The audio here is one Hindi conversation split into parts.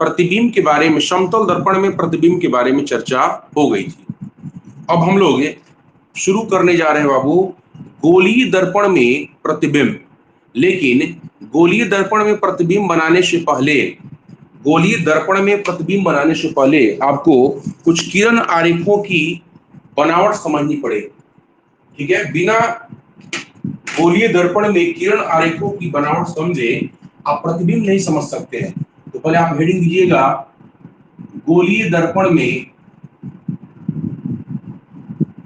प्रतिबिंब के बारे में, समतल दर्पण में प्रतिबिंब के बारे में चर्चा हो गई थी। अब हम लोग शुरू करने जा रहे हैं बाबू गोलीय दर्पण में प्रतिबिंब। लेकिन गोलीय दर्पण में प्रतिबिंब बनाने से पहले, गोलीय दर्पण में प्रतिबिंब बनाने से पहले आपको कुछ किरण आरेखों की बनावट समझनी पड़ेगी। ठीक है, बिना गोलीय दर्पण में किरण आरेखों की बनावट समझे आप प्रतिबिंब नहीं समझ सकते हैं। तो पहले आप हेडिंग दीजिएगा गोलीय दर्पण में,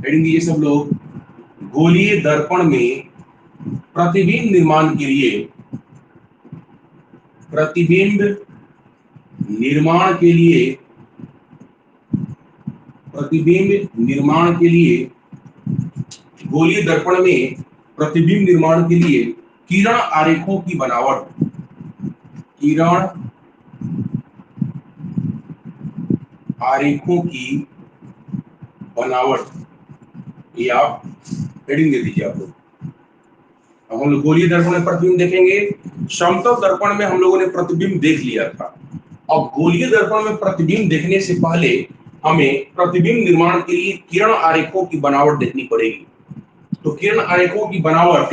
हेडिंग दीजिए सब लोग, गोलीय दर्पण में प्रतिबिंब निर्माण के लिए, प्रतिबिंब निर्माण के लिए, प्रतिबिंब निर्माण के लिए, गोलीय दर्पण में प्रतिबिंब निर्माण के लिए किरण आरेखों की बनावट, किरण आरेखों की बनावट, ये आप हेडिंग दे दीजिए आप लोग। अब हम लोग गोलीय दर्पण में प्रतिबिंब देखेंगे। समतल दर्पण में हम लोगों ने प्रतिबिंब देख लिया था। अब गोलीय दर्पण में प्रतिबिंब देखने से पहले हमें प्रतिबिंब निर्माण के लिए किरण आरेखों की बनावट देखनी पड़ेगी। तो किरण आरेखों की बनावट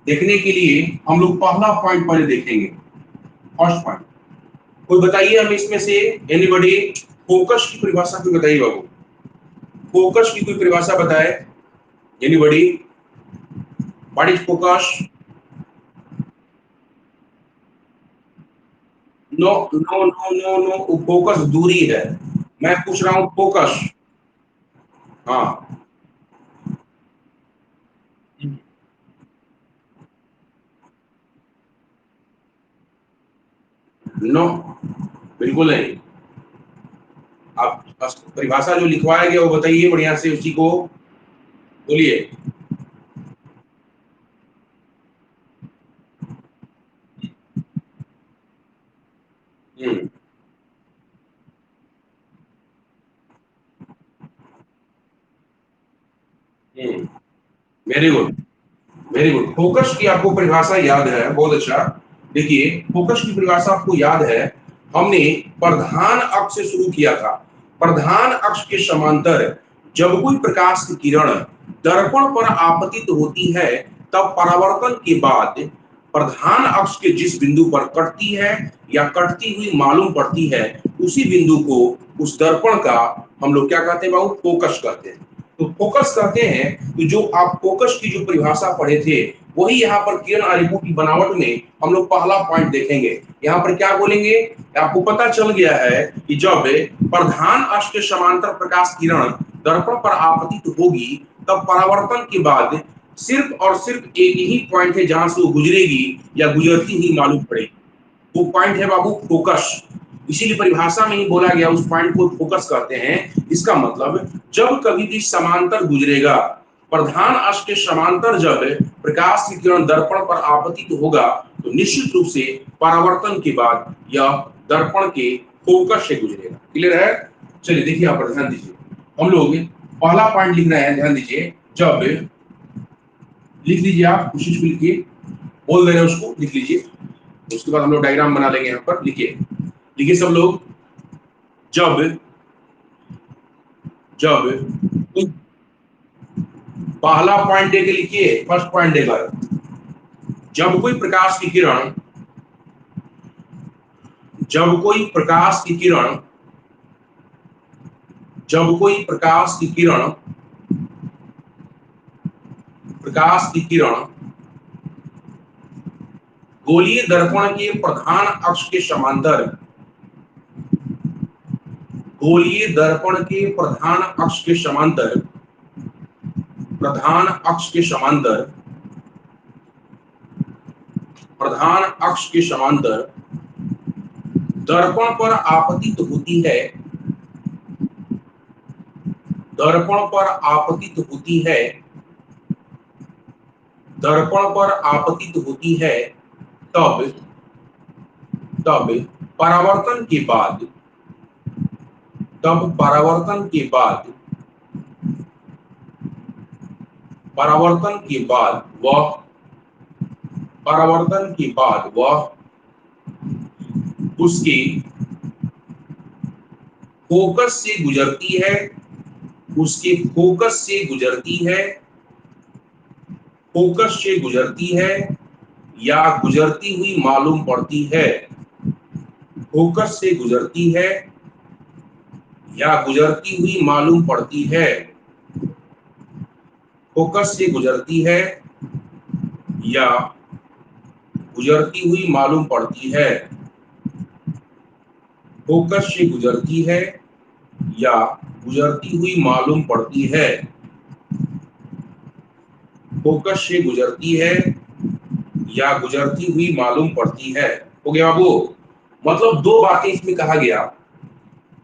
देखने के लिए हम लोग पहला पॉइंट पहले देखेंगे, फर्स्ट पॉइंट। कोई बताइए हमें इसमें से, एनीबॉडी, फोकस की परिभाषा कोई बताइए बाबू, फोकस की कोई परिभाषा बताए, anybody, what is focus? No no no no no, focus दूरी है। मैं पूछ रहा हूं फोकस। हाँ, नो, बिल्कुल नहीं। आप परिभाषा जो लिखवाया गया वो बताइए बढ़िया से, उसी को बोलिए। Very good, very good. Focus की आपको परिभाषा याद है, बहुत अच्छा। देखिए, फोकस की परिभाषा आपको याद है, हमने प्रधान अक्ष से शुरू किया था। प्रधान अक्ष के समांतर जब कोई प्रकाश की किरण दर्पण पर आपतित होती है, तब परावर्तन के बाद प्रधान अक्ष के जिस बिंदु पर कटती है या कटती हुई मालूम पड़ती है, उसी बिंदु को, उस दर्पण का हम लोग क्या कहते हैं बाबू? फोकस कहते हैं। तो फोकस कहते हैं। तो जो आप फोकस की जो परिभाषा पढ़े थे, वही यहाँ पर किरण आरेखों की बनावट में हम लोग पहला पॉइंट देखेंगे। यहाँ पर क्या बोलेंगे? आपको पता चल गया है कि जब प्रधान अक्ष के समांतर प्रकाश किरण दर्पण पर आपतित होगी, तब परावर्तन के बाद सिर्फ और सिर्फ एक ही पॉइंट है जहां से वो गुजरेगी या गुजरती ही मालूम पड़ेगी। वो पॉइंट है बाबू फोकस। इसीलिए परिभाषा में ही बोला गया उस पॉइंट को फोकस कहते हैं। इसका मतलब जब कभी भी समांतर गुजरेगा, प्रधान अक्ष के समांतर जब प्रकाश की किरण दर्पण पर आपतित होगा, तो निश्चित रूप से परावर्तन के बाद यह दर्पण के फोकस से गुजरेगा। क्लियर है? चलिए देखिए, यहाँ पर ध्यान दीजिए, हम लोग पहला पॉइंट लिख रहे हैं। ध्यान दीजिए, जब, लिख लीजिए आप, उसी को लिखिए, बोल दे रहे हैं उसको, लिख लीजिए। उसके बाद हम लोग डायग्राम बना लेंगे। यहाँ पर लिखिए, लिखिए सब लोग, जब, जब पहला पॉइंट देके लिखिए, फर्स्ट पॉइंट देकर, जब कोई प्रकाश की किरण, जब कोई प्रकाश की किरण, जब कोई प्रकाश की किरण, प्रकाश की किरण गोलीय दर्पण के प्रधान अक्ष के समांतर, गोलीय दर्पण के प्रधान अक्ष के समांतर, प्रधान अक्ष के समांतर, प्रधान अक्ष के समांतर दर्पण पर आपतित होती है, दर्पण पर आपतित होती है, दर्पण पर आपतित होती है, तब, तब परावर्तन के बाद, तब परावर्तन के बाद, परावर्तन के बाद वह, परावर्तन के बाद वह उसके फोकस से गुजरती है, उसके फोकस से गुजरती है, फोकस से गुजरती है या गुजरती हुई मालूम पड़ती है, फोकस से गुजरती है या गुजरती हुई मालूम पड़ती है, फोकस से गुजरती है या गुजरती हुई मालूम पड़ती है, फोकस से गुजरती है या गुजरती हुई मालूम पड़ती है, फोकस से गुजरती है या गुजरती हुई मालूम पड़ती है। हो गया बाबू? मतलब दो बातें इसमें कहा गया,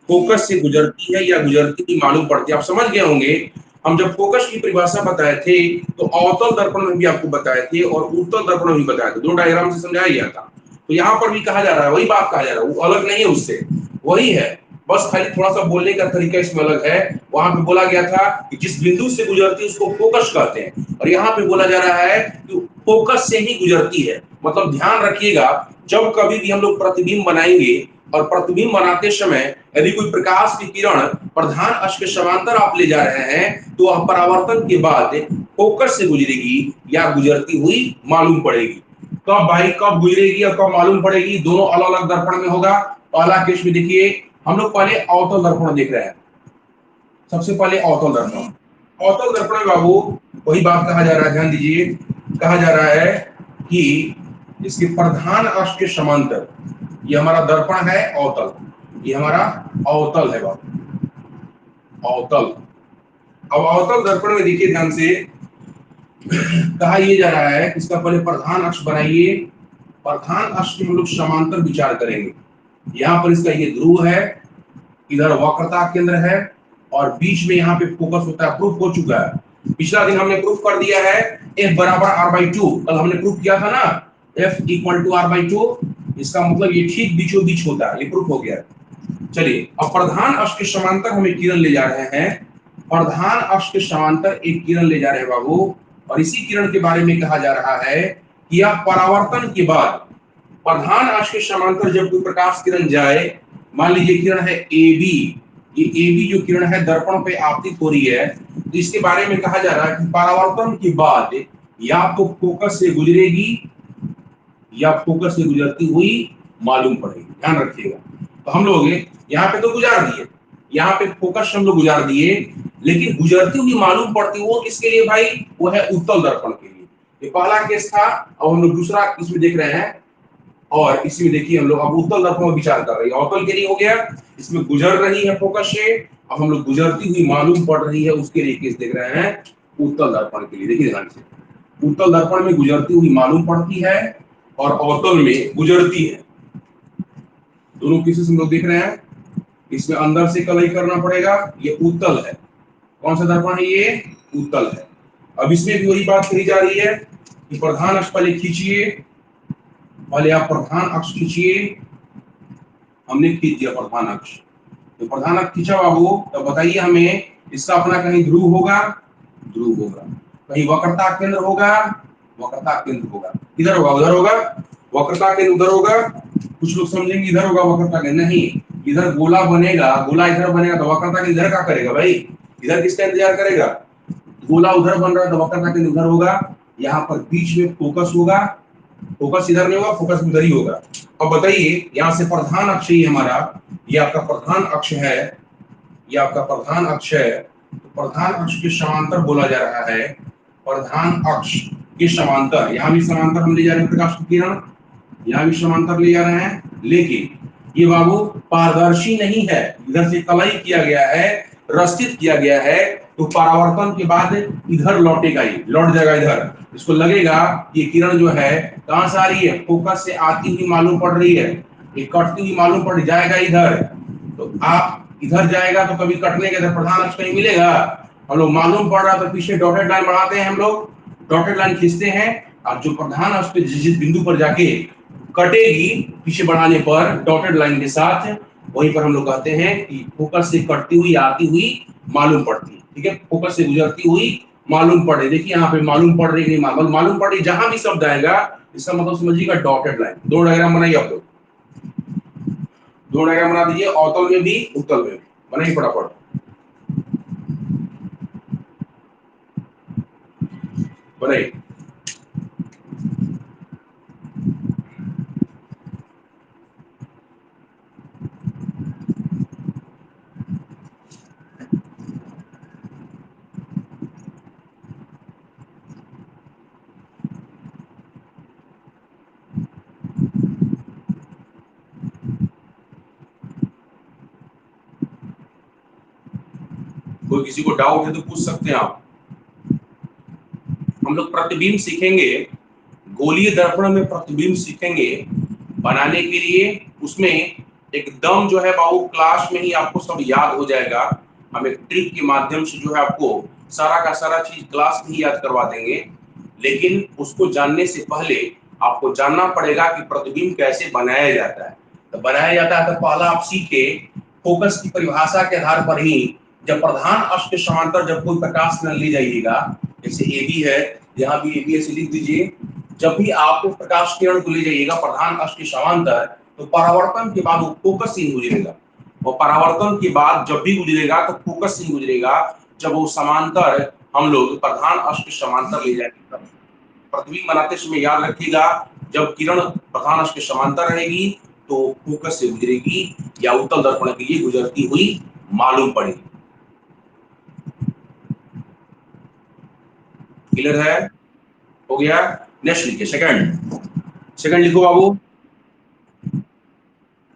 फोकस से गुजरती है या गुजरती हुई मालूम पड़ती है। आप समझ गए होंगे, हम जब फोकस की परिभाषा बताए थे तो अवतल दर्पण में भी आपको बताए थे और उत्तल दर्पण में भी बताए थे, दो डायग्राम से समझाया गया था। तो यहाँ पर भी कहा जा रहा है, वही बात कहा जा रहा है, वो अलग नहीं है, उससे वही है, बस खाली थोड़ा सा बोलने का तरीका इसमें अलग है। वहां पे बोला गया था कि जिस बिंदु से गुजरती है उसको फोकस कहते हैं, और यहाँ पे बोला जा रहा है कि फोकस से ही गुजरती है। मतलब ध्यान रखिएगा, जब कभी भी हम लोग प्रतिबिंब बनाएंगे और प्रतिबिंब बनाते समय यदि कोई प्रकाश की किरण प्रधान अक्ष के समांतर आप ले जा रहे हैं तो वह परावर्तन के बाद फोकस से गुजरेगी या गुजरती हुई मालूम पड़ेगी। कब भाई, कब गुजरेगी और कब मालूम पड़ेगी, दोनों अलग अलग दर्पण में होगा। पहला केस में देखिए, हम लोग पहले अवतल दर्पण देख रहे हैं। सबसे पहले अवतल दर्पण, अवतल दर्पण में बाबू वही बात कहा जा रहा है, ध्यान दीजिए, कहा जा रहा है कि इसके प्रधान अक्ष के समांतर, ये हमारा दर्पण है अवतल, ये हमारा अवतल है बाबू, अवतल। अब अवतल दर्पण में देखिए ध्यान से, कहा यह जा रहा है कि इसका पहले प्रधान अक्ष बनाइए, प्रधान अक्ष के हम लोग समांतर विचार करेंगे। यहाँ पर इसका ये ध्रुव है, इधर वक्रता केंद्र है और बीच में यहाँ पे फोकस होता है। प्रूफ हो चुका है, पिछला दिन हमने प्रूफ कर दिया है, F बराबर r/2, कल हमने प्रूफ किया था ना, F इक्वल टू r/2, इसका मतलब ये ठीक बीचों बीच होता है, ये प्रूफ हो गया। चलिए, अब प्रधान अक्ष के समांतर हम एक किरण ले जा रहे हैं, प्रधान अक्ष के समांतर एक किरण ले जा रहे हैं बाबू, और इसी किरण के बारे में कहा जा रहा है कि यह परावर्तन के बाद प्रधान अक्ष के समांतर जब कोई प्रकाश किरण जाए, मान लीजिए किरण है AB, ये AB जो किरण है दर्पण पे आपतित हो रही है, तो इसके बारे में कहा जा रहा है कि परावर्तन के बाद या तो फोकस से गुजरेगी या फोकस से गुजरती हुई मालूम पड़ेगी। ध्यान रखिएगा, तो हम लोग यहाँ पे तो गुजार दिए, यहाँ पे फोकस हम लोग गुजार दिए, लेकिन गुजरती हुई मालूम पड़ती वो किसके लिए भाई, वो है उत्तल दर्पण के लिए। ये पहला केस था, अब हम लोग दूसरा इसमें देख रहे हैं, और इसमें देखिए हम लोग अब उत्तल दर्पण में विचार कर रहे हैं। अवतल के लिए हो गया, इसमें गुजर रही है फोकस से, अब हम लोग गुजरती हुई मालूम पड़ रही है उसके लिए केस देख रहे हैं उत्तल दर्पण के लिए। देखिए ध्यान से, उत्तल दर्पण में गुजरती हुई मालूम पड़ती है और अवतल में गुजरती है, दोनों केसेस हम लोग देख रहे हैं। इसमें अंदर से कलई करना पड़ेगा, ये उत्तल है। कौन सा दर्पण है ये, उत्तल है। अब इसमें भी वही बात कही जा रही है कि प्रधान अक्ष पहले खींचिए, पहले आप प्रधान अक्ष खींचिए, हमने खींच दिया प्रधान अक्ष, तो प्रधान अक्ष खींचा बाबू, तो बताइए हमें इसका अपना कहीं ध्रुव होगा, ध्रुव होगा, कहीं वक्रता केंद्र होगा, वक्रता केंद्र होगा, इधर होगा उधर होगा, वक्रता केंद्र उधर होगा। कुछ लोग समझेंगे इधर होगा वक्रता केंद्र, नहीं, इधर गोला बनेगा, गोला इधर बनेगा तो वक्रता केंद्र इधर क्या करेगा भाई, इधर किसका इंतजार करेगा, गोला उधर बन रहा है तो वक्रता केंद्र उधर होगा। यहाँ पर बीच में फोकस होगा, फोकस इधर नहीं होगा, फोकस उधर ही होगा। अब बताइए, यहाँ से प्रधान अक्ष ही हमारा, ये आपका प्रधान अक्ष है, ये आपका प्रधान अक्ष है, तो प्रधान अक्ष के समांतर बोला जा रहा है, प्रधान अक्ष के समांतर, यहाँ भी समांतर हम ले जा रहे हैं प्रकाश की किरण, यहाँ भी समांतर ले जा रहे हैं, लेकिन ये बाबू पारदर्शी नहीं है, इधर से कलई किया गया है, रस्तित किया गया है, तो परावर्तन के बाद इधर लौटेगा, ये लौट जाएगा इधर, इसको लगेगा ये किरण जो है कहां से आ रही है, फोकस से आती हुई मालूम पड़ रही है, ये कटती हुई मालूम पड़ जाएगा इधर, तो आप इधर जाएगा तो कभी कटने के इधर प्रधान अक्ष कहीं मिलेगा, हम लोग मालूम पड़ रहा तो पीछे डॉटेड लाइन बढ़ाते हैं, हम लोग डॉटेड लाइन खींचते हैं, और जो प्रधान अक्ष पे जिस बिंदु पर जाके कटेगी पीछे बढ़ाने पर डॉटेड लाइन के साथ, वहीं पर हम लोग कहते हैं कि फोकस से कटती हुई आती हुई मालूम पड़ती है। ठीक है, फोकस से गुजरती हुई मालूम पड़े, देखिए यहाँ पे मालूम पड़ रही नहीं, मालूम पड़ रही, जहां भी शब्द आएगा इसका मतलब समझिएगा डॉटेड लाइन। दो डायग्राम बनाइए आप लोग, दो डायग्राम बना दीजिए, अवतल में भी उत्तल में भी। बनाइए फटाफट, बनाइए। कोई किसी को डाउट है तो पूछ सकते हैं आप। हम लोग प्रतिबिंब सीखेंगे, गोलीय दर्पण में प्रतिबिंब सीखेंगे बनाने के लिए। उसमें एकदम जो है बाबू क्लास में ही आपको सब याद हो जाएगा। हम एक ट्रिक के माध्यम से जो है आपको सारा का सारा चीज क्लास में ही याद करवा देंगे। लेकिन उसको जानने से पहले आपको जानना पड़ेगा कि प्रतिबिंब कैसे बनाया जाता है। तो बनाया जाता है तो पहला आप सीखे फोकस की परिभाषा के आधार पर ही, जब प्रधान अक्ष के समांतर जब कोई प्रकाश किरण ले जाइएगा, जैसे ए बी है, यहाँ भी ए बी ऐसे लिख दीजिए। जब भी आपको प्रकाश किरण को ले जाइएगा प्रधान अक्ष के समांतर, तो परावर्तन के बाद वो फोकस से गुजरेगा, और परावर्तन के बाद जब भी गुजरेगा तो फोकस से गुजरेगा। जब वो समांतर हम लोग प्रधान अक्ष के समांतर ले जाएंगे, प्रतिबिंब बनाते समय याद रखिएगा, जब किरण प्रधान अक्ष के समांतर रहेगी तो फोकस से गुजरेगी या उत्तल दर्पण के लिए गुजरती हुई मालूम पड़ेगी। क्लियर है? हो गया। नेक्स्ट लिखिए, सेकंड। सेकंड लिखो बाबू।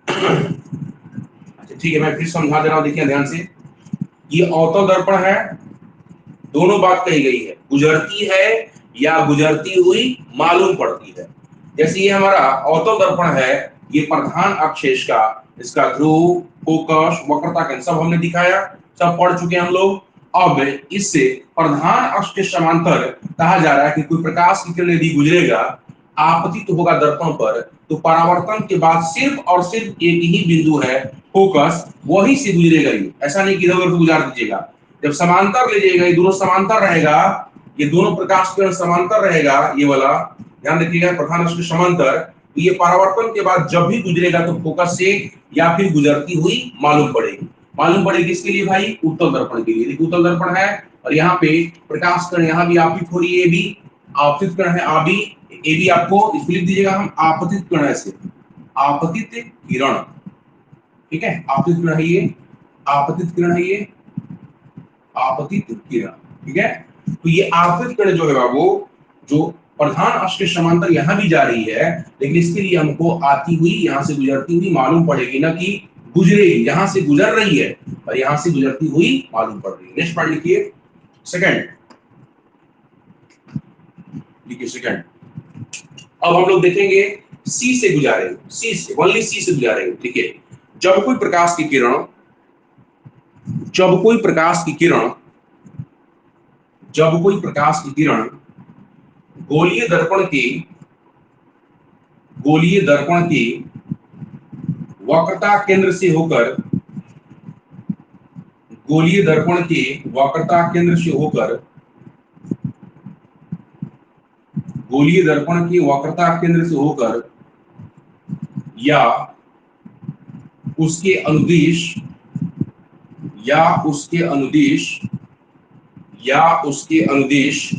अच्छा ठीक है, मैं फिर समझा दे रहा हूं, देखिए ध्यान से। ये अवतल दर्पण है, दोनों बात कही गई है, गुजरती है या गुजरती हुई मालूम पड़ती है। जैसे ये हमारा अवतल दर्पण है, ये प्रधान अक्ष इसका, इसका ध्रुव, फोकस, वक्रता केंद्र सब हमने दिखाया, सब पढ़ चुके हैं हम लोग। अब इससे प्रधान अक्ष के समांतर कहा जा रहा है कि कोई प्रकाश की किरण यदि गुजरेगा, आपतित होगा दर्पण पर, तो परावर्तन के बाद सिर्फ और सिर्फ एक ही बिंदु है फोकस, वही से गुजरेगा ही, ऐसा नहीं कि इधर उधर गुजार दीजिएगा। जब समांतर ले जाएगा, ये दोनों समांतर रहेगा, ये दोनों प्रकाश किरण समांतर रहेगा, ये वाला ध्यान रखिएगा, प्रधान अक्ष के समांतर, तो ये परावर्तन के बाद जब भी गुजरेगा तो फोकस से या फिर गुजरती हुई मालूम पड़ेगी। मालूम पड़ेगी इसके लिए भाई, उत्तल दर्पण के लिए। देखिए उत्तल दर्पण है और यहाँ पे प्रकाश किरण यहाँ भी आपतित हो रही है, भी आपतित किरण है, आ भी ए भी आपको इसको लिख दीजिएगा हम आपतित किरण है, आपतित किरण, ठीक है, आपतित किरण है ये, आपतित किरण है ये, आपतित किरण, ठीक है। तो ये आपतित किरण जो है बाबू, जो प्रधान अक्ष के समांतर यहाँ भी जा रही है, लेकिन इसके लिए हमको आती हुई, यहाँ से गुजरती हुई मालूम पड़ेगी, ना कि गुजरेगी। यहाँ से गुजर रही है और यहाँ से गुजरती हुई मालूम पड़ रही है। नेक्स्ट पॉइंट लिखिए, सेकंड लिखिए, सेकंड। अब हम लोग देखेंगे सी से गुजारेंगे, सी से, ओनली सी से गुजारेंगे। देखिए, जब कोई प्रकाश की किरण, जब कोई प्रकाश की किरण, जब कोई प्रकाश की किरण गोलीय दर्पण की, गोलीय दर्पण की वक्रता केंद्र से होकर, गोलीय दर्पण के वक्रता केंद्र से होकर, गोलीय दर्पण की वक्रता केंद्र से होकर या उसके अनुदिश, या उसके अनुदिश, या उसके अनुदिश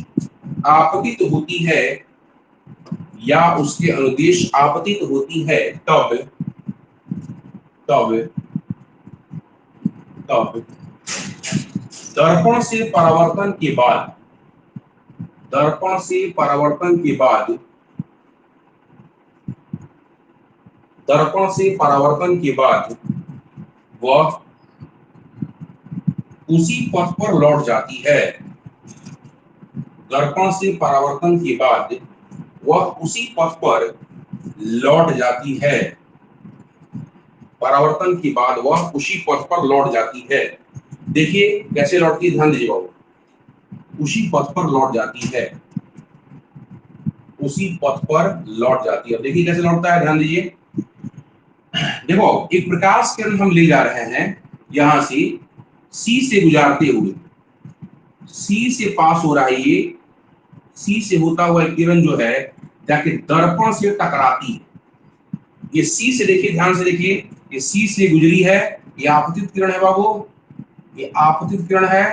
आपतित होती है, या उसके अनुदिश आपतित होती है, तब तब तब दर्पण से परावर्तन के बाद, दर्पण से परावर्तन के बाद, दर्पण से परावर्तन के बाद वह उसी पथ पर लौट जाती है। दर्पण से परावर्तन के बाद वह उसी पथ पर लौट जाती है। परावर्तन के बाद वह उसी पथ पर लौट जाती है। देखिए कैसे लौटती है, ध्यान दीजिए बाबू, उसी पथ पर लौट जाती है, उसी पथ पर लौट जाती है। देखिए कैसे लौटता है, ध्यान दीजिए। देखो एक प्रकाश किरण हम ले जा रहे हैं यहां से, सी से गुजारते हुए, सी से पास हो रहा है ये, सी से होता हुआ किरण जो है जाके दर्पण से टकराती है। ये सी से देखिए, ध्यान से देखिए, ये सी से गुजरी है, ये आपतित किरण है बाबू, ये आपतित किरण है,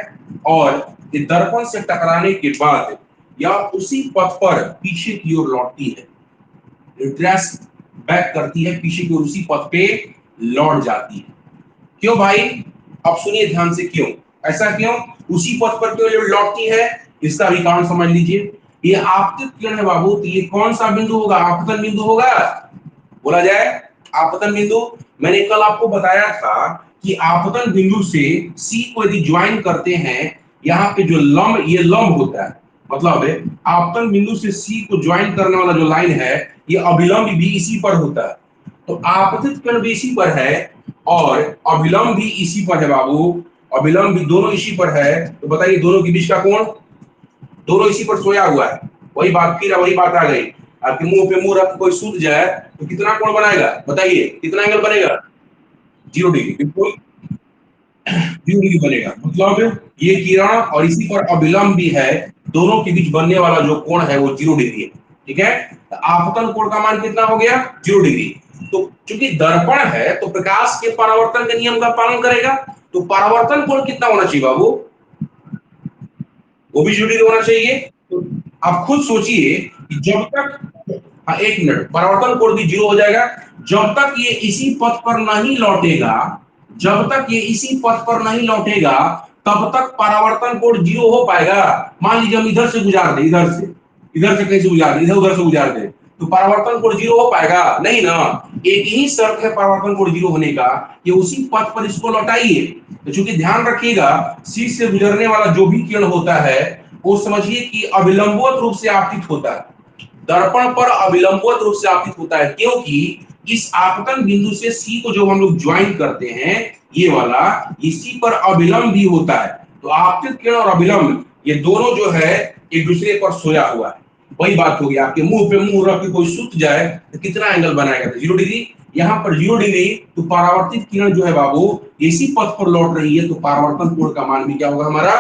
और ये दर्पण से टकराने के बाद या उसी पथ पर पीछे की ओर लौटती है, रिट्रेस बैक करती है पीछे की ओर, उसी पथ पे लौट जाती है। क्यों भाई? अब सुनिए ध्यान से, क्यों ऐसा, क्यों उसी पथ पर क्यों लौटती है, इसका भी कारण समझ लीजिए। ये आपतित किरण है बाबू, तो ये कौन सा बिंदु होगा? आपतन बिंदु होगा, बोला जाए आपतन बिंदु। मैंने कल आपको बताया था कि आपतन बिंदु से सी को यदि ज्वाइन करते हैं, यहाँ पे जो लंब, ये लंब होता है, मतलब आपतन बिंदु से सी को ज्वाइन करने वाला जो लाइन है, ये अभिलंब भी इसी पर होता है। तो आपतित किरण भी इसी पर है और अभिलंब भी इसी पर है बाबू, अभिलंब भी दोनों इसी पर है। तो बताइए दोनों के बीच का कोण, दोनों इसी पर सोया हुआ है। वही बात, फिर वही बात आ गई, आपके मुंह पे मुंह रख कोई सूत जाए तो कितना कोण बनाएगा? बताइए कितना एंगल बनेगा? 0 डिग्री, बिल्कुल 0 डिग्री बनेगा। मतलब ये किरण और इसी पर अभिलंब भी है, दोनों के बीच बनने वाला जो कोण है वो 0 डिग्री है। ठीक है, तो आपतन कोण का मान कितना हो गया? 0 डिग्री। तो चूंकि दर्पण है तो प्रकाश के परावर्तन के नियम का पालन करेगा, तो परावर्तन कोण कितना होना चाहिए बाबू? वो भी 0 डिग्री होना चाहिए। तो आप खुद सोचिए कि जब तक, हाँ एक मिनट, परावर्तन कोण भी 0 हो जाएगा जब तक ये इसी पथ पर नहीं लौटेगा, जब तक ये इसी पथ पर नहीं लौटेगा तब तक परावर्तन कोण 0 हो पाएगा। मान लीजिए हम इधर से गुजार दे, इधर से कहीं से गुजार दे, इधर उधर से गुजार दे, तो परावर्तन कोण 0 हो पाएगा नहीं ना। एक ही शर्त है परावर्तन कोण 0 होने का, कि उसी पथ पर इसको लौटाइए। तो चूंकि ध्यान रखिएगा, सी से गुजरने वाला जो भी किरण होता है वो समझिए कि अविलंबवत रूप से आपतित होता है, दर्पण पर अविलंबवत रूप से आपतित होता है, क्योंकि इस आपतन बिंदु से सी को जो हम लोग ज्वाइन करते हैं, ये वाला, इसी पर अविलंब भी होता है। तो आपतित किरण और अविलंब ये दोनों जो है एक दूसरे पर सोया हुआ है। वही बात होगी, आपके मुंह पे मुंह रख के कोई सूत जाए तो कितना एंगल बनाएगा? तो 0 डिग्री। यहाँ पर 0 डिग्री, तो परावर्तित किरण जो है बाबू इसी पथ पर लौट रही है, तो परावर्तन कोण का मान भी क्या होगा हमारा?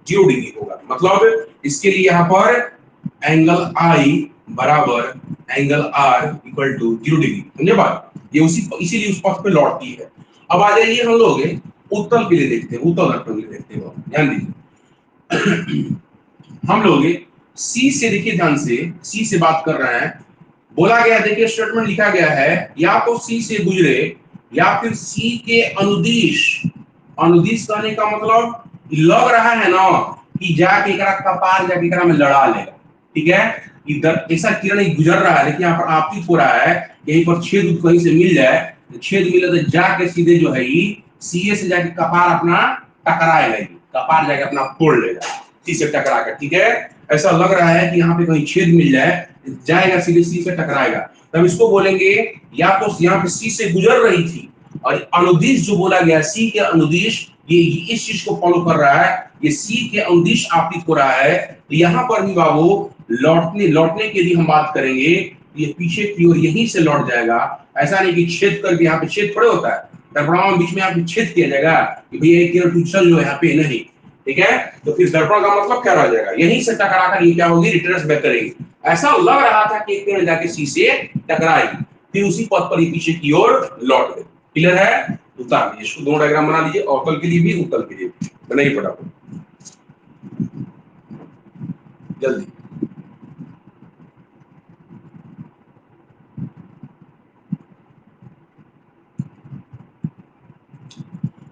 0 डिग्री होगा। मतलब इसके लिए यहाँ पर एंगल आई बराबर एंगल आर इक्वल टू 0 डिग्री, समझे बात? ये उसी, इसीलिए उस पथ पे लौटती है। अब आ जाइए हम लोग उत्तल के लिए देखते हैं, उत्तल दर्पण के लिए देखते हैं, ध्यान दीजिए। हम लोग सी से, देखिए ध्यान से, सी से बात कर रहे हैं। बोला गया, देखिए स्टेटमेंट लिखा गया है, या तो सी से गुजरे या फिर सी के अनुदिश। अनुदिश कहने का मतलब लग रहा है ना कि जाके एकरा कपार जाके एकरा में लड़ा लेगा। ठीक है, इधर ऐसा किरण गुजर रहा है, देखिए यहाँ पर आपतित हो रहा है, यहीं पर छेद कहीं से मिल जाए, तो छेद मिले तो जाके सीधे जो है सीए से जाके कपार अपना टकराएगा, कपार जाके अपना फोड़ लेगा सी से टकरा कर। ठीक है, ऐसा लग रहा है कि यहाँ पे कहीं छेद मिल जाए, जाएगा सीधे सी से टकराएगा, तब इसको बोलेंगे या तो यहाँ पे सी से गुजर रही थी, और अनुदिश जो बोला गया सी के अनुदिश, ये इस चीज को फॉलो कर रहा है, ये सी के अनुदिश आपतित हो रहा है। तो यहाँ पर भी बाबू लौटने लौटने की यदि हम बात करेंगे, ये पीछे की ओर यहीं से लौट जाएगा। ऐसा नहीं कि छेद करके, यहाँ पे छेद थोड़े होता है, दर्पण बीच में यहाँ पे छेद किया जाएगा कि भैया एक किरण तू चल जो यहाँ पे नहीं। ठीक है, तो फिर दर्पण का मतलब क्या रह जाएगा? यहीं से टकराकर ये क्या होगी? रिटर्स बैक करेगी। ऐसा लग रहा था कि एक किरण जाके सी से टकराएगी, फिर उसी पथ पर ये पीछे की ओर लौट गई। क्लियर है? उतार दीजिए इसको, दो डायग्राम बना लीजिए, अवतल के लिए भी उत्तल के लिए भी। बनाइए फटाफट जल्दी।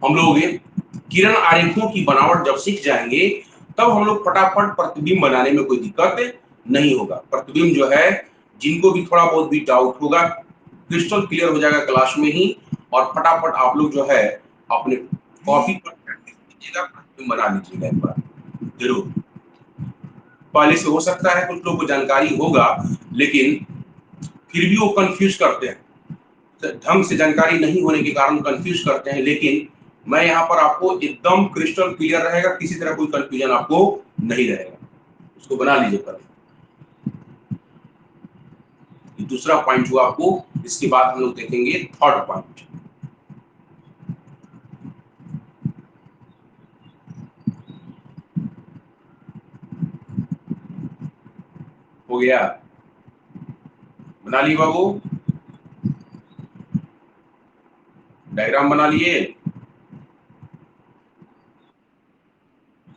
हम लोग किरण आरेखों की बनावट जब सीख जाएंगे तब हम लोग फटाफट प्रतिबिंब बनाने में कोई दिक्कत नहीं होगा। प्रतिबिंब जो है, जिनको भी थोड़ा बहुत भी डाउट होगा, क्रिस्टल क्लियर हो जाएगा क्लास में ही, और फटाफट आप लोग जो है अपने कॉपी पर प्रैक्टिस कीजिएगा, प्रतिबिंब बना लीजिएगा एक बार जरूर। पहले से हो सकता है कुछ लोग को जानकारी होगा, लेकिन फिर भी वो कंफ्यूज करते हैं, ढंग से जानकारी नहीं होने के कारण कंफ्यूज करते हैं। लेकिन मैं यहाँ पर आपको एकदम क्रिस्टल क्लियर रहेगा, किसी तरह कोई कंफ्यूजन आपको नहीं रहेगा। उसको बना लीजिए पहले। ये दूसरा पॉइंट हुआ आपको, इसके बाद हम लोग देखेंगे थर्ड पॉइंट। हो गया? बना ली बाबू? डायग्राम बना लिए,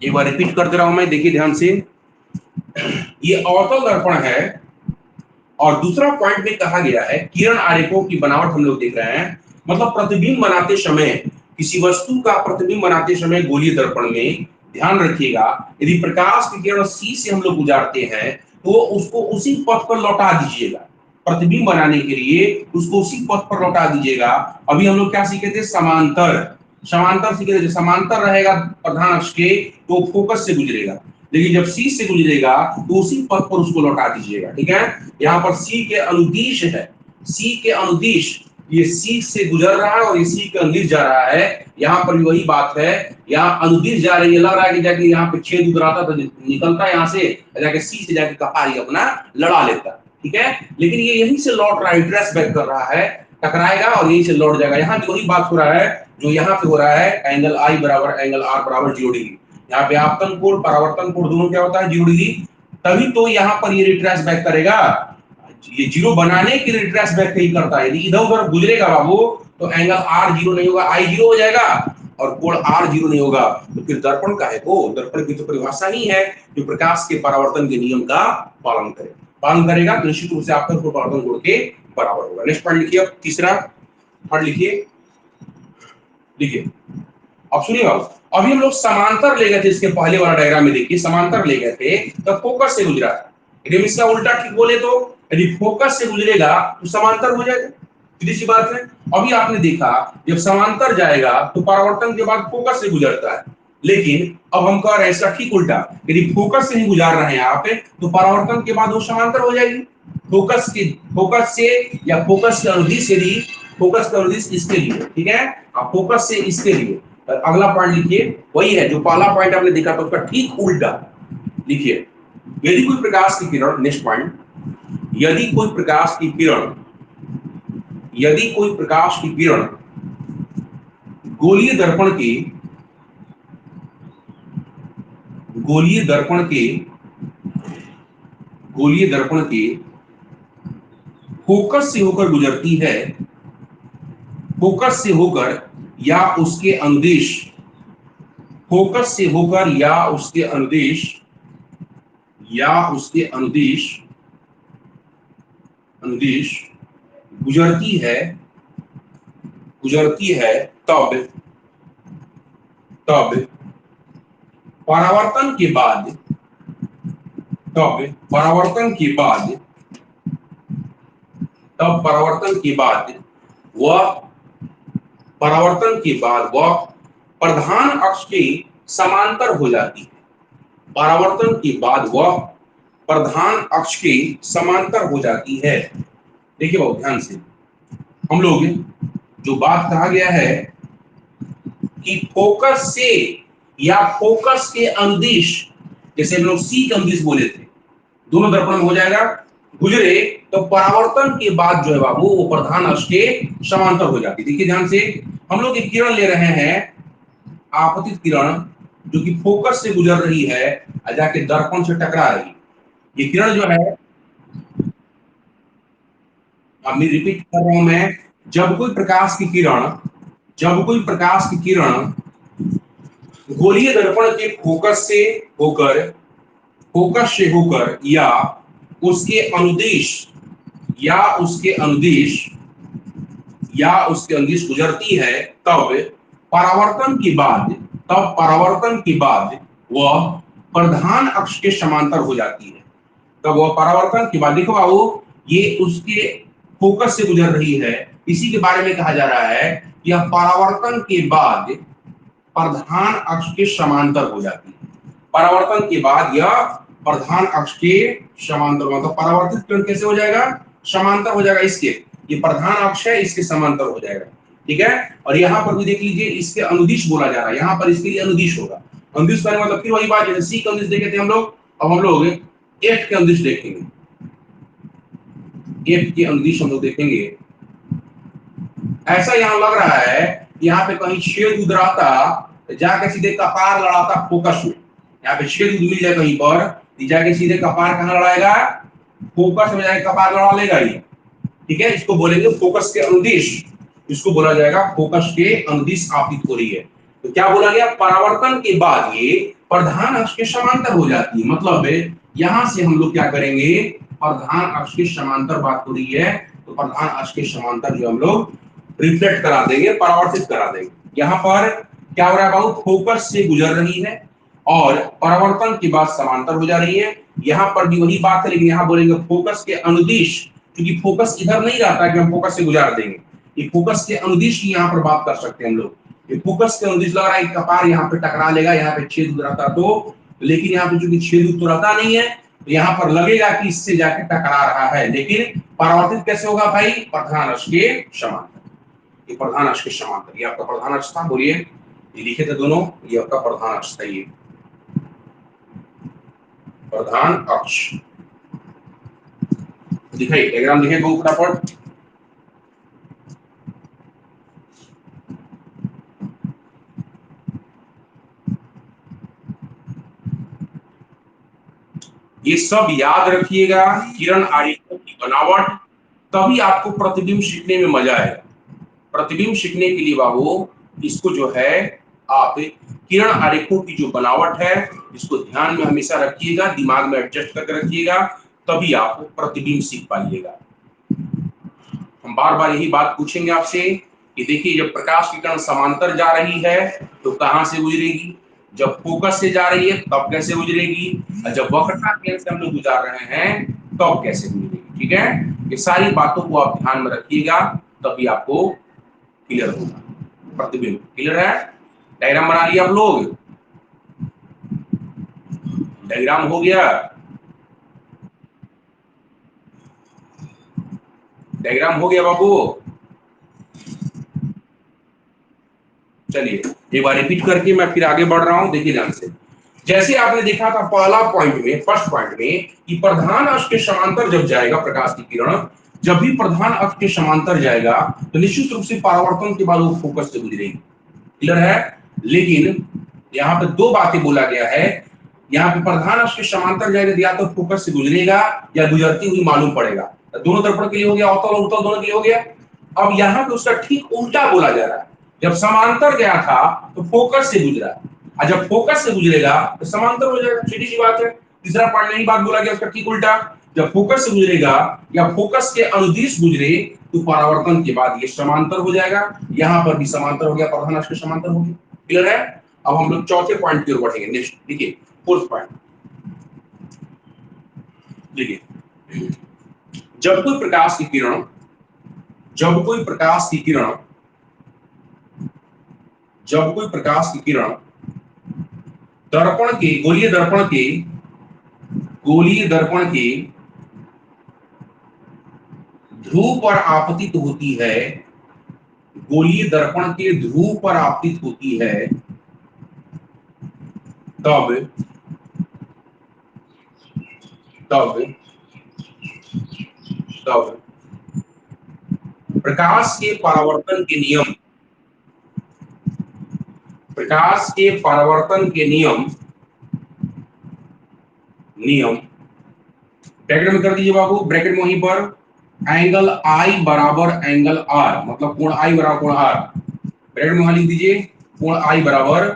एक बार रिपीट कर दे रहा हूं मैं, देखिए ध्यान से। ये अवतल दर्पण है और दूसरा पॉइंट में कहा गया है किरण आरेखों की बनावट हम लोग देख रहे हैं, मतलब प्रतिबिंब बनाते समय, किसी वस्तु का प्रतिबिंब बनाते समय गोलीय दर्पण में ध्यान रखिएगा, यदि प्रकाश की किरण सी से हम लोग गुजारते हैं तो उसको उसी पथ पर लौटा दीजिएगा, प्रतिबिंब बनाने के लिए उसको उसी पथ पर लौटा दीजिएगा। अभी हम लोग क्या सीखे थे, समांतर, समांतर सीखे थे, समांतर रहेगा प्रधान अक्ष के तो फोकस से गुजरेगा, लेकिन जब सी से गुजरेगा तो उसी पथ पर उसको लौटा दीजिएगा, ठीक है। यहाँ पर सी के अनुदिश है, सी के अनुदिश, ये सी से गुजर रहा है और ये सी के अनुदिश जा रहा है। यहाँ पर भी वही बात है, यहाँ अनुदिश जा रही है, लग रहा है कि जाके यहाँ पे छेद उतराता तो निकलता यहाँ से, जाके सी से जाके कपारी अपना लड़ा लेता, ठीक है। लेकिन ये यहीं से लौट रहा है, ट्रेस बैक कर रहा है, टकराएगा और यहीं से लौट जाएगा। यहाँ भी वही बात हो रहा है जो यहाँ पे हो रहा है, एंगल आई बराबर एंगल आर बराबर 0 डिग्री। यहाँ पे आपतन कोण परावर्तन कोण दोनों क्या होता है 0 डिग्री, तभी तो यहाँ पर ये रिट्रेस बैक करेगा, ये 0 बनाने के लिए रिट्रेस बैक नहीं करता है। यदि इधर उधर गुजरेगा बाबू तो एंगल आर 0 नहीं होगा, आई 0 हो जाएगा और कोण आर 0 नहीं होगा, तो फिर दर्पण का है वो, दर्पण की तो परिभाषा ही है जो प्रकाश के परावर्तन के नियम का पालन करे, पालन करेगा तो निश्चित रूप से आपतन कोण परावर्तन कोण के बराबर होगा। नेक्स्ट पॉइंट लिखिए, अब तीसरा पॉइंट लिखिए, लिखिए अब सुनिए बाबू, अभी हम लोग समांतर ले गए थे, इसके पहले वाला डायग्राम में देखिए समांतर ले गए थे तो फोकस से गुजरा था, यदि इसका उल्टा ठीक बोले तो यदि फोकस से गुजरेगा तो समांतर हो जाएगा, सीधी सी बात है। अभी आपने देखा जब समांतर जाएगा तो परावर्तन के बाद फोकस से गुजरता है, लेकिन अब हम कह रहे हैं इसका ठीक उल्टा, यदि फोकस से ही गुजार रहे हैं यहाँ पे तो परावर्तन के बाद वो समांतर हो जाएगी, फोकस से या फोकस के अनुदिश, यदि फोकस का अनुदिश इसके लिए, ठीक है, फोकस से इसके लिए। अगला पॉइंट लिखिए, वही है जो पहला पॉइंट आपने देखा था उसका ठीक उल्टा लिखिए, यदि कोई प्रकाश की किरण, नेक्स्ट पॉइंट, यदि कोई प्रकाश की किरण, यदि कोई प्रकाश की किरण गोलीय दर्पण के, गोलीय दर्पण के, गोलीय दर्पण के फोकस से होकर गुजरती है, फोकस से होकर या उसके अनुदिश, फोकस से होकर या उसके अनुदिश, या उसके अनुदिश, अनुदिश गुजरती है, गुजरती है, तब, तब परावर्तन के बाद, तब परावर्तन के बाद, तब परावर्तन के बाद वह, परावर्तन के बाद वह प्रधान अक्ष के समांतर हो जाती है, परावर्तन के बाद वह प्रधान अक्ष के समांतर हो जाती है। देखिए बहुत ध्यान से, हम लोग जो बात कहा गया है कि फोकस से या फोकस के अनुदिश, जैसे हम लोग सी के अनुदिश बोले थे, दोनों दर्पण में हो जाएगा, गुजरे तो परावर्तन के बाद जो है बाबू वो प्रधान अक्ष के समांतर हो जाती है। देखिए ध्यान से, हम लोग एक किरण ले रहे हैं, आपतित किरण जो कि फोकस से गुजर रही है और जाके दर्पण से टकरा रही है, ये किरण जो है, अब मैं रिपीट कर रहा हूं मैं, जब कोई प्रकाश की किरण, जब कोई प्रकाश की किरण गोलीय दर्पण के फोकस से होकर, फोकस से होकर या उसके अनुदिश, या उसके अनुदिश, या उसके अनुदिश गुजरती है, तब परावर्तन के बाद, तब परावर्तन के बाद वह प्रधान अक्ष के समांतर हो जाती है, तब वह परावर्तन के बाद, देखो बाबू ये उसके फोकस से गुजर रही है, इसी के बारे में कहा जा रहा है कि यह परावर्तन के बाद प्रधान अक्ष के समांतर हो जाती है, परावर्तन के बाद यह प्रधान अक्ष के समांतर, मतलब परावर्तित किरण कैसे हो जाएगा, समांतर हो जाएगा इसके, ये प्रधान अक्ष है इसके समांतर हो जाएगा, ठीक है। और यहाँ पर भी देख लीजिए इसके अनुदिश बोला जा रहा है, यहाँ पर इसके लिए अनुदिश होगा, अनुदिश का मतलब फिर वही बात, जैसे सी के अनुदिश देखे थे हम लोग, अब हम लोग एफ के अनुदिश देखेंगे, एफ के अनुदिश हम लोग देखेंगे। ऐसा यहाँ लग रहा है यहाँ पे कहीं छेद उधराता जाके सीधे कपार लड़ाता फोकस में, यहाँ पे छेद मिल जाए कहीं पर जाके सीधे कपार कहाँ लड़ाएगा, फोकस में जाके कपार लड़ा लेगा ये, ठीक है, इसको बोलेंगे फोकस के अनुदिश, इसको बोला जाएगा फोकस के अनुदिश आपतित हो रही है। तो क्या बोला गया, परावर्तन के बाद ये प्रधान अक्ष के समांतर हो जाती है। मतलब यहां से हम लोग क्या करेंगे, प्रधान अक्ष के समांतर बात हो रही है, तो प्रधान अक्ष के समांतर जो हम लोग रिफ्लेक्ट करा देंगे, परावर्तित करा देंगे। यहाँ पर क्या हो रहा है बाबू, फोकस से गुजर रही है और परावर्तन के बाद समांतर हो जा रही है। यहाँ पर भी वही बात है, लेकिन यहाँ बोलेंगे फोकस के अनुदिश, क्योंकि फोकस इधर नहीं जाता कि हम फोकस से गुजार देंगे, ये फोकस के अनुदिश की यहाँ पर बात कर सकते हैं हम लोग। ये फोकस के अनुदिश लग रहा है कपार यहाँ पे टकरा लेगा, यहाँ पे छेद रहता तो, लेकिन यहाँ पे चूंकि छेद तो रहता नहीं है, तो यहाँ पर लगेगा कि इससे जाके टकरा रहा है, लेकिन परावर्तित कैसे होगा भाई, प्रधान अक्ष के समांतर। ये प्रधान अक्ष के समांतर, ये आपका प्रधान अक्ष था, बोलिए ये लिखे थे दोनों, ये आपका प्रधान अक्ष था, ये प्रधान अक्ष। दिखाइए डायग्राम दिखाइए बहुत फटाफट। ये सब याद रखिएगा, किरण आरेखों की बनावट, तभी आपको प्रतिबिंब सीखने में मजा आएगा। प्रतिबिंब सीखने के लिए बाबू इसको जो है आप किरण आरेखों की जो बनावट है इसको ध्यान में हमेशा रखिएगा, दिमाग में एडजस्ट करके रखिएगा, तभी आप प्रतिबिंब सीख पाइएगा। हम बार बार यही बात पूछेंगे आपसे कि देखिए जब प्रकाश की किरण समांतर जा रही है तो कहां से गुजरेगी, जब फोकस से जा रही है तब कैसे गुजरेगी, और जब वक्रता केंद्र से हम लोग गुजार रहे हैं तब कैसे गुजरेगी। ठीक है, ये सारी बातों को आप ध्यान में रखिएगा, तभी आपको क्लियर होगा। प्रतिबिंब क्लियर है, डायग्राम बना लिया आप लोग, डायग्राम हो गया, डायग्राम हो गया बाबू। चलिए एक बार रिपीट करके मैं फिर आगे बढ़ रहा हूं, देखिए ध्यान से। जैसे आपने देखा था पहला पॉइंट में, फर्स्ट पॉइंट में, कि प्रधान अक्ष के समांतर जब जाएगा प्रकाश की किरण, जब भी प्रधान अक्ष के समांतर जाएगा तो निश्चित रूप से परावर्तन के बाद वो फोकस से गुजरेगी। क्लियर है, लेकिन यहाँ पे दो बातें बोला गया है। यहाँ पे प्रधान अक्ष के समांतर जाएगा या तो फोकस से गुजरेगा या गुजरती हुई मालूम पड़ेगा, तो दोनों दर्पण के लिए हो गया, अवतल और उत्तल दोनों के लिए हो गया। अब यहाँ पे उसका ठीक उल्टा बोला जा रहा है, जब समांतर गया था तो फोकस से गुजरा, और जब फोकस से गुजरेगा तो समांतर हो जाएगा, सीधी सी बात है। तीसरा पॉइंट नहीं बात बोला गया उसका ठीक उल्टा, जब फोकस से गुजरेगा या फोकस के अनुदिश गुजरे तो परावर्तन के बाद ये समांतर हो जाएगा, यहां पर भी समांतर हो गया, प्रधान अक्ष के समांतर हो गया। क्लियर है, अब हम लोग चौथे पॉइंट की ओर बढ़ेंगे। नेक्स्ट देखिए फोर्थ पॉइंट, देखिए जब कोई प्रकाश की किरण, जब कोई प्रकाश की किरण, जब कोई प्रकाश की किरण दर्पण के, गोलीय दर्पण के, गोलीय दर्पण के ध्रुव पर आपतित होती है, गोलीय दर्पण के ध्रुव पर आपतित होती है, तब तब तब प्रकाश के परावर्तन के नियम, प्रकाश के परावर्तन के नियम, नियम ब्रैकेट में कर दीजिए बाबू, ब्रैकेट में वहीं पर एंगल आई बराबर एंगल आर, मतलब कोण आई बराबर कोण आर, ब्रैकेट में वहां लिख दीजिए कोण आई बराबर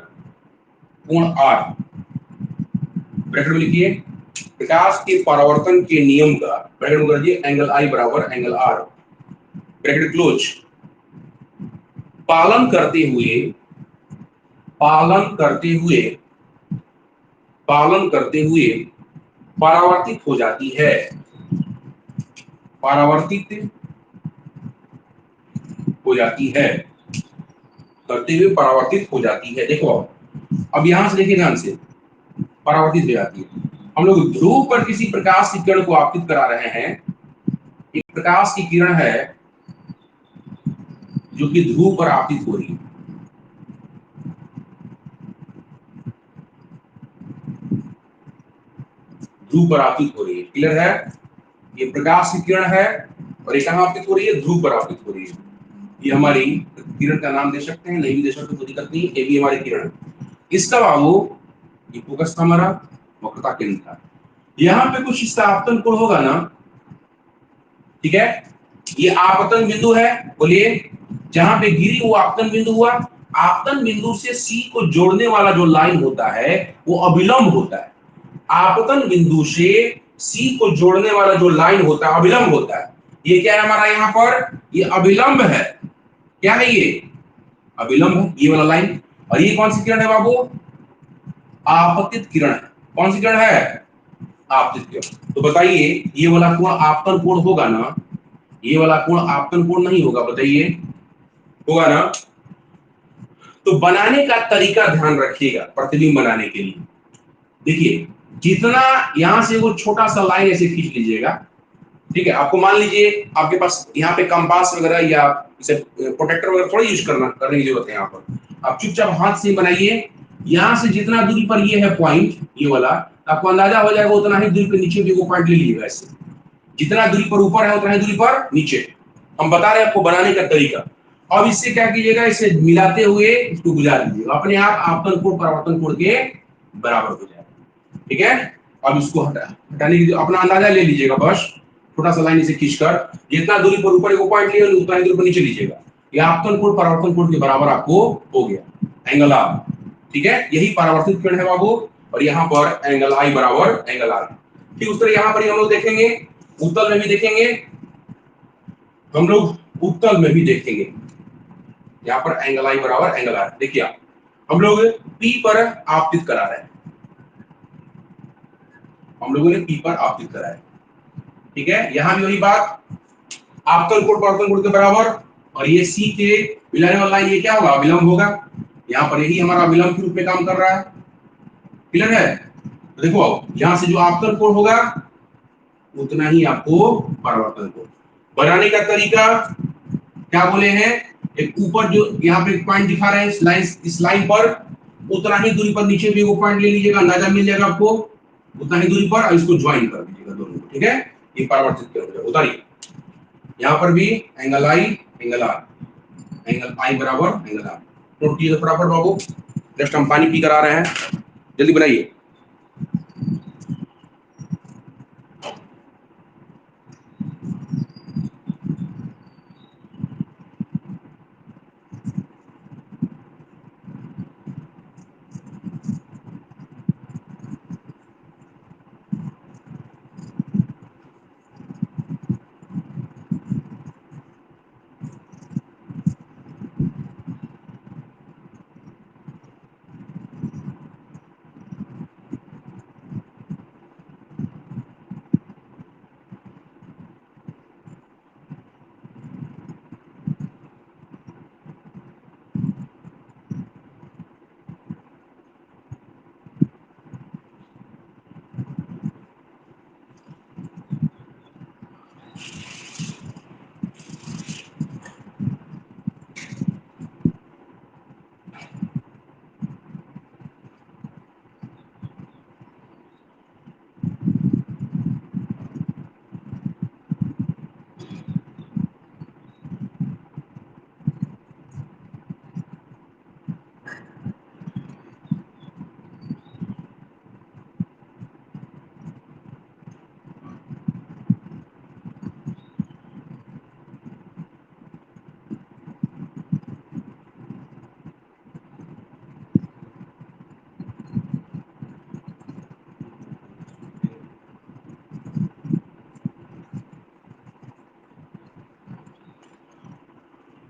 कोण आर, ब्रैकेट में लिखिए प्रकाश के परावर्तन के नियम का, ब्रैकेट में कर दीजिए एंगल आई बराबर एंगल आर, ब्रैकेट क्लोज, पालन करते हुए, पालन करते हुए, पालन करते हुए परावर्तित हो जाती है, परावर्तित हो जाती है, करते हुए परावर्तित हो जाती है। देखो अब यहां से देखिए ध्यान से, परावर्तित हो जाती है। हम लोग ध्रुव पर किसी प्रकाश की किरण को आपतित करा रहे हैं, एक प्रकाश की किरण है जो कि ध्रुव पर आपतित हो रही है, ध्रुव पर आपतित हो रही है। क्लियर है, ये प्रकाश की किरण है और ये कहां आपतित हो रही है, ध्रुव पर आपतित हो रही है। ये हमारी किरण का नाम दे सकते हैं, नहीं भी दे सकते कोई दिक्कत नहीं, ये भी हमारी किरण है। इसका बाबू ये फोकस था हमारा, वक्रता केंद्र था, यहाँ पे कुछ इसका आपतन कोण होगा ना, ठीक है, ये आपतन बिंदु है, बोलिए जहां पे गिरी वो आपतन बिंदु हुआ। आपतन बिंदु से सी को जोड़ने वाला जो लाइन होता है वो अभिलंब होता है। आपतन बिंदु से सी को जोड़ने वाला जो लाइन होता है अभिलंब होता है। ये क्या है हमारा यहाँ पर, ये अभिलंब है। क्या है ये, अभिलंब है ये वाला लाइन। और ये कौन सी किरण है बाबू, आपतित किरण है। कौन सी किरण है, आपतित किरण। तो बताइए ये वाला कोण आपतन कोण होगा ना, ये वाला कोण आपतन कोण नहीं होगा, बताइए होगा ना। तो बनाने का तरीका ध्यान रखिएगा प्रतिबिंब बनाने के लिए। देखिए जितना यहां से वो छोटा सा लाइन ऐसे खींच लीजिएगा, ठीक है। आपको मान लीजिए आपके पास यहाँ पे कंपास वगैरह या इसे प्रोटेक्टर वगैरह थोड़ा यूज करने की जरूरत है। यहाँ पर आप चुपचाप हाथ से बनाइए। यहाँ से जितना दूरी पर ये है पॉइंट, ये वाला, आपको अंदाजा हो जाएगा उतना ही दूरी पर नीचे भी वो पॉइंट ले लीजिएगा। ऐसे जितना दूरी पर ऊपर है उतना ही दूरी पर नीचे। हम बता रहे हैं आपको बनाने का तरीका। अब इससे क्या कीजिएगा, इसे मिलाते हुए इसको गुजार लीजिएगा, अपने आप आपतन कोण परावर्तन कोण के बराबर हो जाएगा। ठीक है। अब इसको हटाने की अपना अंदाजा ले लीजिएगा। बस छोटा सा लाइन इसे खींचकर जितना दूरी पर ऊपर एक पॉइंट लिया उतना ही दूरी पर नीचे लीजिएगा। ये आपतन कोण परावर्तन कोण के बराबर आपको हो गया एंगल आर। ठीक है, यही परावर्तित किरण है बाबू। और यहाँ पर एंगल आई बराबर एंगल आर। ठीक उस तरह यहाँ पर हम लोग देखेंगे, उत्तल में भी देखेंगे, हम लोग उत्तल में भी देखेंगे। यहाँ पर एंगल आई बराबर एंगल आर। देखिए आप, हम लोग पी पर आपतित करा रहे हैं, हम लोगों ने पी पर आपतित करा है। ठीक है, यहां भी वही बात, आपतन कोण परावर्तन कोण के बराबर। और ये सी के मिलाने वाला लाइन ये क्या होगा, अभिलंब होगा। यहाँ पर यही हमारा अभिलंब के रूप में काम कर रहा है। क्लियर है। तो देखो यहां से जो आपतन कोण होगा उतना ही आपको परावर्तन कोण। बनाने का तरीका क्या बोले हैं, एक ऊपर जो यहाँ पे पॉइंट दिखा रहे हैं इस लाइन पर, उतना ही दूरी पर नीचे भी वो पॉइंट ले लीजिएगा, अंदाजा मिल जाएगा आपको उतना ही दूरी पर। और इसको ज्वाइन कर दीजिएगा दोनों को। ठीक है, ये परावर्तित किया उतारिए। यहाँ पर भी angle I angle R, angle I बराबर एंगल आर। नोट कीजिए फटाफट बाबू, जस्ट हम पानी पी कर आ रहे हैं, जल्दी बनाइए।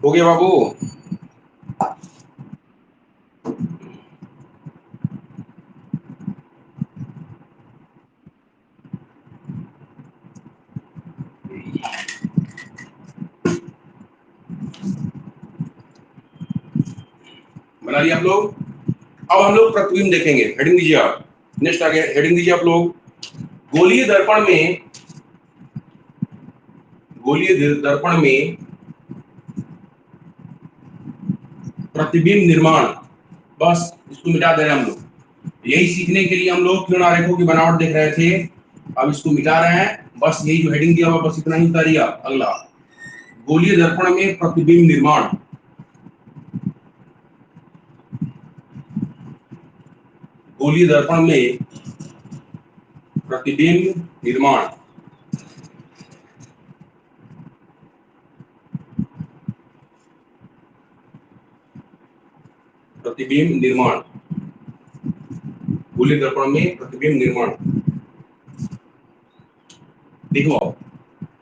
हो गया बाबू। बना लिया आप लोग। अब हम लोग प्रतिबिंब देखेंगे। हेडिंग दीजिए आप, नेक्स्ट आगे हेडिंग दीजिए आप लोग। गोलीय दर्पण में, गोलीय दर्पण में प्रतिबिंब निर्माण, बस इसको मिटा दे रहे हैं हम लोग। यही सीखने के लिए हम लोग किरण आरेखों की बनावट देख रहे थे, अब इसको मिटा रहे हैं। बस यही जो हेडिंग दिया हुआ बस इतना ही उतारिए। अगला, गोलीय दर्पण में प्रतिबिंब निर्माण, गोलीय दर्पण में प्रतिबिंब निर्माण। प्रतिबिंब निर्माण, गोलीय दर्पण में प्रतिबिंब निर्माण। देखो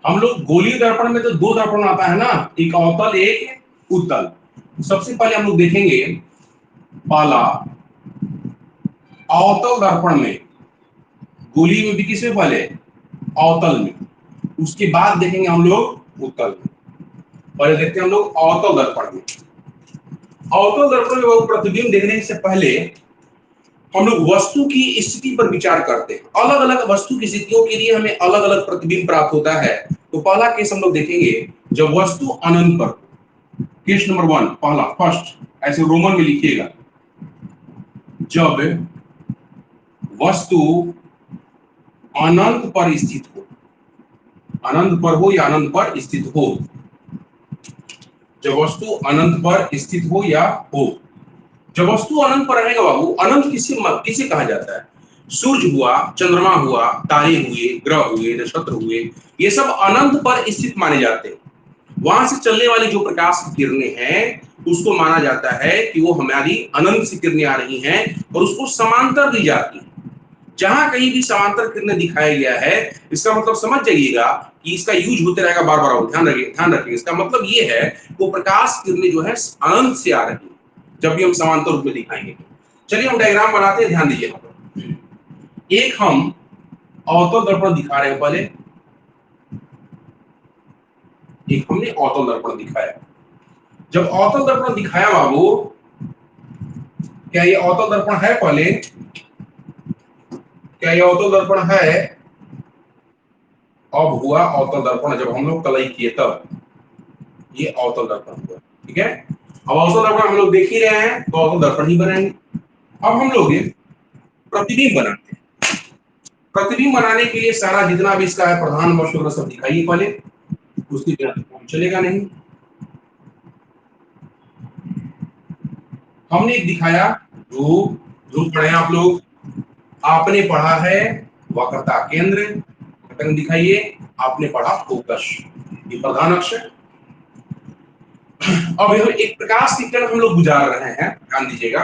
हम लोग गोलीय दर्पण में तो दो दर्पण आता है ना, एक अवतल एक उत्तल। सबसे पहले हम लोग देखेंगे पहला अवतल दर्पण में, गोली में भी किसमें पहले अवतल में, उसके बाद देखेंगे हम लोग उत्तल में। पहले देखते हैं हम लोग अवतल दर्पण में। अवतल दर्पण में प्रतिबिंब देखने से पहले हम लोग वस्तु की स्थिति पर विचार करते हैं। अलग अलग वस्तु की स्थितियों के लिए हमें अलग अलग प्रतिबिंब प्राप्त होता है। तो पहला केस हम लोग देखेंगे जब वस्तु अनंत पर, केस नंबर 1 पहला फर्स्ट, ऐसे रोमन में लिखिएगा, जब वस्तु अनंत पर स्थित हो, अनंत पर हो या अनंत पर स्थित हो, जब वस्तु अनंत पर स्थित हो या हो। जब वस्तु अनंत पर रहेगा बाबू, अनंत किसे किसे कहा जाता है? सूर्य हुआ, चंद्रमा हुआ, तारे हुए, ग्रह हुए, नक्षत्र हुए, ये सब अनंत पर स्थित माने जाते हैं। वहां से चलने वाली जो प्रकाश की किरणें हैं उसको माना जाता है कि वो हमारी अनंत से किरणें आ रही हैं और उसको समांतर दी जाती है। जहां कहीं भी समांतर किरणें दिखाया गया है, इसका मतलब समझ जाइएगा कि इसका यूज होते रहेगा बार बार। ध्यान रखिए, इसका मतलब ये है वो प्रकाश किरणें जो है अनंत से आ रही है जब भी हम समांतर रूप में दिखाएंगे। चलिए हम डायग्राम बनाते हैं, ध्यान दीजिए। एक हम अवतल दर्पण दिखा रहे हैं, पहले एक हमने अवतल दर्पण दिखाया। जब अवतल दर्पण दिखाया बाबू, क्या ये अवतल दर्पण है? पहले क्या ये अवतल दर्पण है? अब हुआ अवतल दर्पण, जब हम लोग कलई किए तब ये अवतल दर्पण हुआ। ठीक है, अब अवतल दर्पण हम लोग देख ही रहे हैं तो अवतल दर्पण ही बनाएंगे। अब हम लोग प्रतिबिंब बनाते हैं। प्रतिबिंब बनाने के लिए सारा जितना भी इसका है प्रधान वस्तु सब दिखाइए पहले, उसके बिना तो काम चलेगा नहीं। हमने एक दिखाया जो पढ़े आप लोग, आपने पढ़ा है वक्रता केंद्र, दिखाइए। आपने पढ़ा फोकस, ये प्रधान अक्ष। अब एक प्रकाश की किरण हम लोग गुजार रहे हैं, ध्यान दीजिएगा।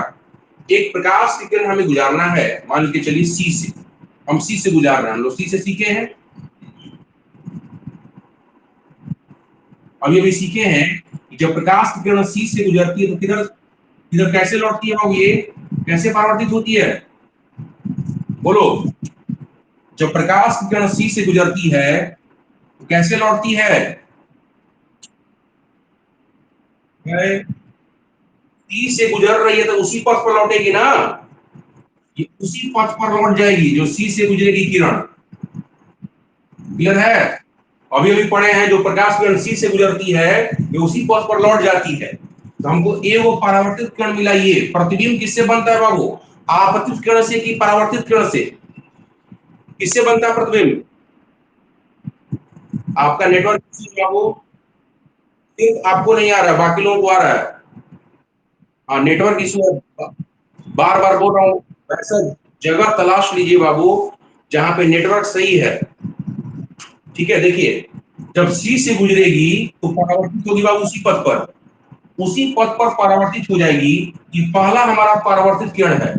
एक प्रकाश की किरण हमें गुजारना है, मान के चलिए सी से, हम सी से गुजार रहे हैं। हम लोग सी से सीखे हैं, अभी अभी सीखे हैं कि जब प्रकाश की किरण सी से गुजरती है तो किधर किधर कैसे लौटती है? ये कैसे परावर्तित होती है? बोलो। जब प्रकाश की किरण सी से गुजरती है तो कैसे लौटती है? सी से गुजर रही है तो उसी पथ पर लौटेगी ना, ये उसी पथ पर लौट जाएगी जो सी से गुजरेगी किरण। क्लियर है? अभी अभी पढ़े हैं जो प्रकाश किरण सी से गुजरती है ये उसी पथ पर लौट जाती है। तो हमको ए वो परावर्तित किरण मिला। ये प्रतिबिंब किससे बनता है बाबू? आपतित किरण से कि परावर्तित किरण से? किससे बनता है प्रतिबिंब? आपका नेटवर्क बाबू सिर्फ आपको नहीं आ रहा है, बाकी लोगों को आ रहा है। हाँ, नेटवर्क इशू है, बार बार बोल रहा हूँ। ऐसा जगह तलाश लीजिए बाबू जहां पे नेटवर्क सही है। ठीक है, देखिए जब सी से गुजरेगी तो परावर्तित होगी बाबू उसी पथ पर, उसी पथ पर परावर्तित हो जाएगी। ये पहला हमारा परावर्तित किरण है,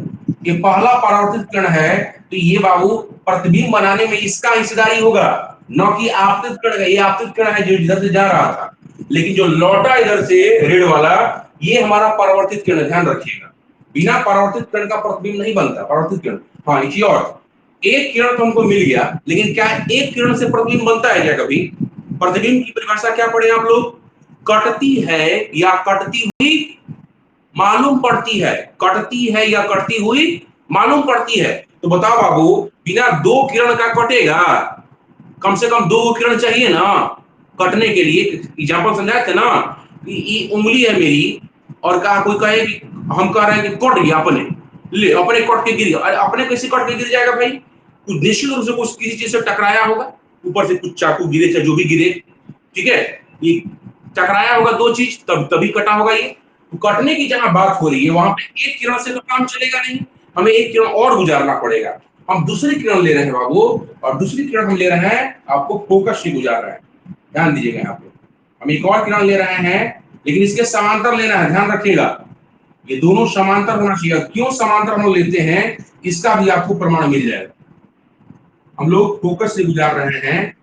ये पहला परावर्तित किरण है। तो ये बाबू प्रतिबिंब बनाने में इसका हिस्सेदारी होगा, न कि आपतित किरण है। ये आपतित किरण है जो इधर से जा रहा था, लेकिन जो लौटा इधर से रेड वाला, ये हमारा परावर्तित किरण है। ध्यान रखिएगा, बिना परावर्तित किरण का प्रतिबिंब नहीं बनता। परावर्तित किरण, हाँ एक और एक किरण तो हमको मिल गया, लेकिन क्या एक किरण से प्रतिबिंब बनता है क्या कभी? प्रतिबिंब की परिभाषा क्या पढ़े आप लोग? कटती है या कटती हुई मालूम पड़ती है, कटती है या कटती हुई मालूम पड़ती है। तो बताओ बाबू, बिना दो किरण का कटेगा? कम से कम दो किरण चाहिए ना कटने के लिए। एग्जाम्पल समझाए थे ना, ये उंगली है मेरी और कहा कोई कहे कि हम कह रहे हैं कि कट गया, अपने ले अपने कट के गिर गया। अपने कैसे कट के गिर जाएगा भाई? कुछ निश्चित रूप से कुछ किसी चीज से टकराया होगा, ऊपर से कुछ चाकू गिरे चाहे जो भी गिरे। ठीक है, ये टकराया होगा दो चीज, तब तभी कटा होगा ये। तो कटने की जहां बात हो रही है वहां पे एक किरण से तो काम चलेगा नहीं, हमें एक किरण और गुजारना पड़ेगा। हम दूसरी किरण ले रहे हैं बाबू, और दूसरी किरण हम ले रहे हैं आपको फोकस से गुजार रहे हैं। ध्यान दीजिएगा यहाँ पे, हम एक और किरण ले रहे हैं लेकिन इसके समांतर लेना है, ध्यान रखिएगा। ये दोनों समांतर होना चाहिए। क्यों समांतर हम लोग लेते हैं, इसका भी आपको प्रमाण मिल जाएगा। हम लोग फोकस से गुजार रहे हैं,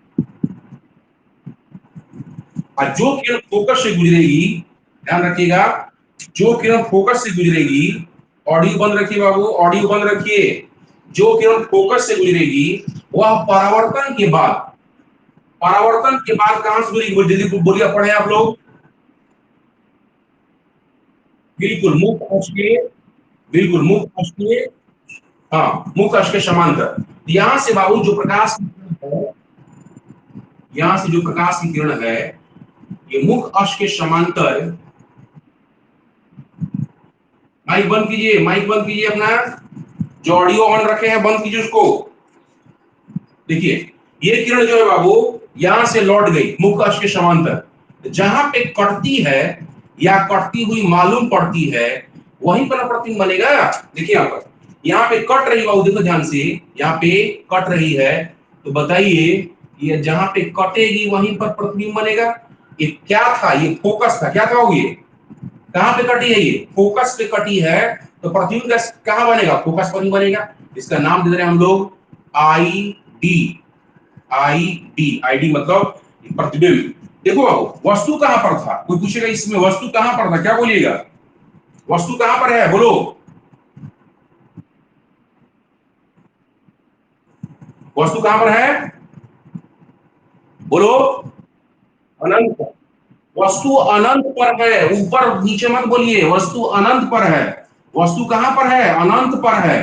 और जो किरण फोकस से गुजरेगी, ध्यान रखिएगा, जो किरण फोकस से गुजरेगी, ऑडियो बंद रखिए बाबू, ऑडियो बंद रखिए। जो किरण फोकस से गुजरेगी वह परावर्तन के बाद कहां से गुजरेगी, जल्दी बोलिए, पढ़े आप लोग। बिल्कुल मुक्त अक्ष के, बिल्कुल मुक्त अक्ष के, हाँ मुक्त अक्ष के समांतर। यहां से बाबू जो प्रकाश की किरण है, यहां से जो प्रकाश की किरण है, ये मुख्य अक्ष के समांतर, माइक बंद कीजिए, माइक बंद कीजिए अपना, जो ऑडियो ऑन रखे हैं बंद कीजिए उसको। देखिए ये किरण जो है बाबू यहां से लौट गई मुख्य अक्ष के समांतर, जहां पे कटती है या कटती हुई मालूम पड़ती है वहीं पर प्रतिबिंब बनेगा। देखिए यहां पर, यहाँ पे कट रही बाबू, देखो ध्यान से, यहाँ पे कट रही है, तो बताइए ये जहां पे कटेगी वहीं पर प्रतिबिंब बनेगा। ये क्या था, ये फोकस था, क्या था वो, ये कहां पे कटी है, ये फोकस पे कटी है, तो प्रतिबिंब कहां बनेगा, फोकस पर ही बनेगा। इसका नाम दे रहे हैं हम लोग I D, I D, I D मतलब प्रतिबिंब। देखो बाबू वस्तु कहां पर था, कोई पूछेगा इसमें वस्तु कहां पर था, क्या बोलिएगा, वस्तु कहां पर है, बोलो, वस्तु कहां पर है, बोलो, अनंत। वस्तु अनंत पर है, ऊपर नीचे मत बोलिए, वस्तु अनंत पर है। वस्तु कहां पर है, अनंत पर है,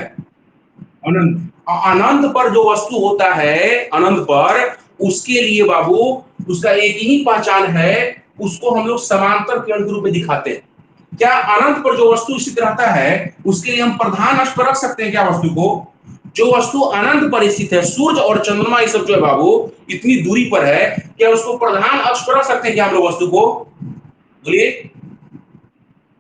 अनंत। अनंत पर जो वस्तु होता है, अनंत पर, उसके लिए बाबू उसका एक ही पहचान है, उसको हम लोग समांतर किरण के रूप में दिखाते हैं। क्या अनंत पर जो वस्तु स्थित रहता है उसके लिए हम प्रधान अक्ष पर रख सकते हैं क्या वस्तु को। जो वस्तु अनंत पर स्थित है, सूर्य और चंद्रमा ये सब जो है बाबू इतनी दूरी पर है, क्या उसको प्रधान अक्ष पर रख सकते हैं क्या हम लोग वस्तु को, बोलिए,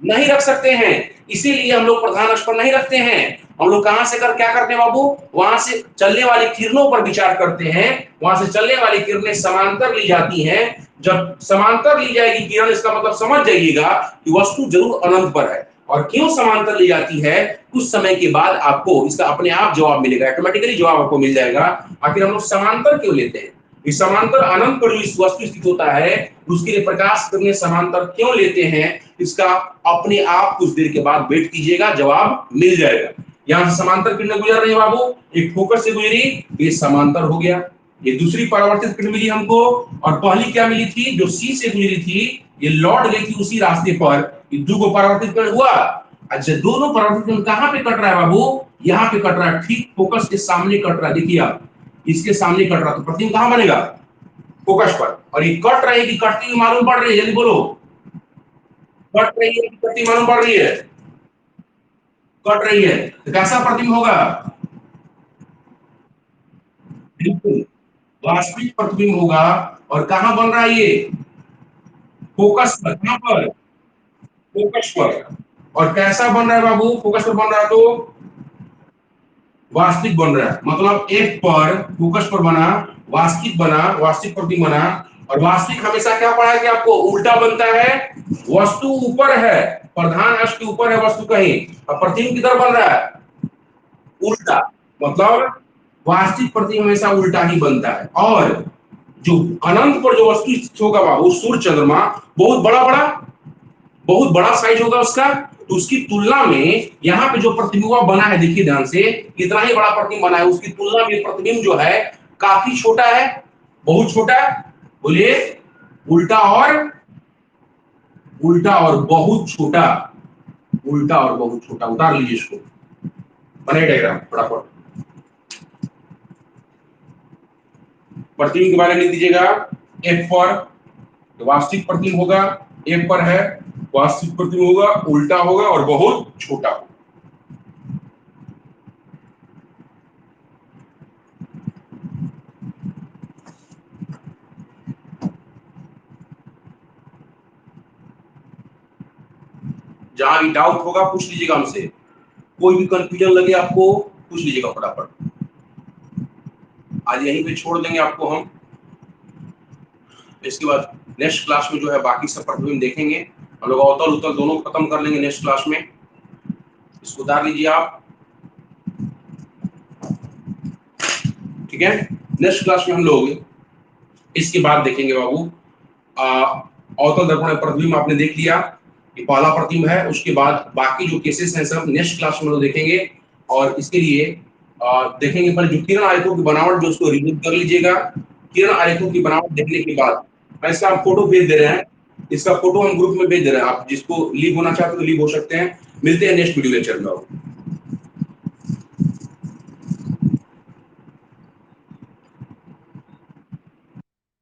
नहीं रख सकते हैं। इसीलिए हम लोग प्रधान अक्ष पर नहीं रखते हैं। हम लोग कहां से कर क्या करते हैं बाबू, वहां से चलने वाली किरणों पर विचार करते हैं। वहां से चलने वाली किरणें समांतर ली जाती हैं। जब समांतर ली जाएगी किरण, इसका मतलब समझ जाइएगा कि वस्तु जरूर अनंत पर है। और क्यों समांतर ली जाती है, कुछ समय के बाद आपको इसका अपने आप जवाब मिलेगा, ऑटोमेटिकली जवाब आपको मिल जाएगा। आखिर हम लोग समांतर क्यों लेते हैं, इस समांतर अनंत पर जो इस वस्तु स्थित होता है उसके लिए प्रकाश किरणें समांतर क्यों लेते हैं, इसका अपने आप कुछ देर के बाद वेट कीजिएगा, जवाब मिल जाएगा। यहां से समांतर किरणें गुजर रही है बाबू, एक फोकस से गुजरी, ये समांतर हो गया। ये दूसरी परावर्तित किरण मिली हमको, और पहली क्या मिली थी, जो सी से गुजरी थी, ये लौट गई थी उसी रास्ते पर, ये दो परावर्तित किरण हुआ। अच्छा, दोनों परावर्तित किरण कहां पे कट रहा है बाबू, यहाँ पे कट रहा है, ठीक फोकस के सामने कट रहा है। देखिए आप, इसके सामने कट रहा है, तो प्रतिबिंब कहां बनेगा, फोकस पर। और ये कट रही है कि कटती हुई मालूम पड़ रही है, जल्दी बोलो, कट रही है कि कटती मालूम पड़ रही है, कट रही है, तो कैसा प्रतिबिंब होगा, बिल्कुल वास्तविक प्रतिबिंब होगा। और कहां बन रहा है ये, फोकस पर, कहां पर, फोकस पर। और कैसा बन रहा है बाबू, फोकस पर बन रहा है तो वास्तविक बन रहा है, मतलब एफ पर फोकस पर बना, वास्तविक बना, वास्तविक प्रतिबिंब बना। और वास्तविक हमेशा क्या पढ़ा है कि आपको उल्टा बनता है, वस्तु ऊपर है, प्रधान अक्ष के ऊपर है वस्तु कहीं, और प्रतिबिंब किधर बन रहा है, उल्टा, मतलब वास्तविक प्रतिबिंब हमेशा उल्टा ही बनता है। और जो अनंत पर जो वस्तु स्थित होगा बाबू, सूर्य चंद्रमा, बहुत बड़ा बड़ा, बहुत बड़ा साइज होगा उसका, तो उसकी तुलना में यहाँ पे जो प्रतिबिंब बना है, देखिए ध्यान से, कितना ही बड़ा प्रतिबिंब बना है, उसकी तुलना में प्रतिबिंब जो है काफी छोटा है, बहुत छोटा। बोलिए, उल्टा और, उल्टा और बहुत छोटा, उल्टा और बहुत छोटा, उतार लीजिए इसको, बने डायग्राम फटाफट। प्रतिबिंब के बारे में लिख दीजिएगा, एफ पर वास्तविक प्रतिबिंब होगा, एफ पर है वास्तविक प्रतिबिंब होगा, उल्टा होगा और बहुत छोटा होगा। जहां भी डाउट होगा पूछ लीजिएगा हमसे, कोई भी कंफ्यूजन लगे आपको पूछ लीजिएगा फटाफट। आज यहीं पे छोड़ देंगे आपको हम, इसके बाद नेक्स्ट क्लास में जो है बाकी सब प्रतिबिंब देखेंगे। हम लोग अवतल उत्तल दोनों खत्म कर लेंगे नेक्स्ट क्लास में। इसको उतार लीजिए आप। ठीक है, नेक्स्ट क्लास में हम लोग इसके बाद देखेंगे बाबू अवतल दर्पण प्रतिबिंब आपने देख लिया, ये पहला प्रतिबिंब है। उसके बाद बाकी जो केसेस हैं सब नेक्स्ट क्लास में लोग देखेंगे। और इसके लिए देखेंगे पहले जो किरण आरेखों की बनावट जो उसको रिव्यू कर लीजिएगा। किरण आरेखों की बनावट देखने के बाद मैं इसका आप फोटो भेज दे रहे हैं, इसका फोटो हम ग्रुप में भेज दे रहे हैं, आप जिसको लीव होना चाहते हो तो लीव हो सकते हैं। मिलते हैं नेक्स्ट वीडियो लेक्चर में।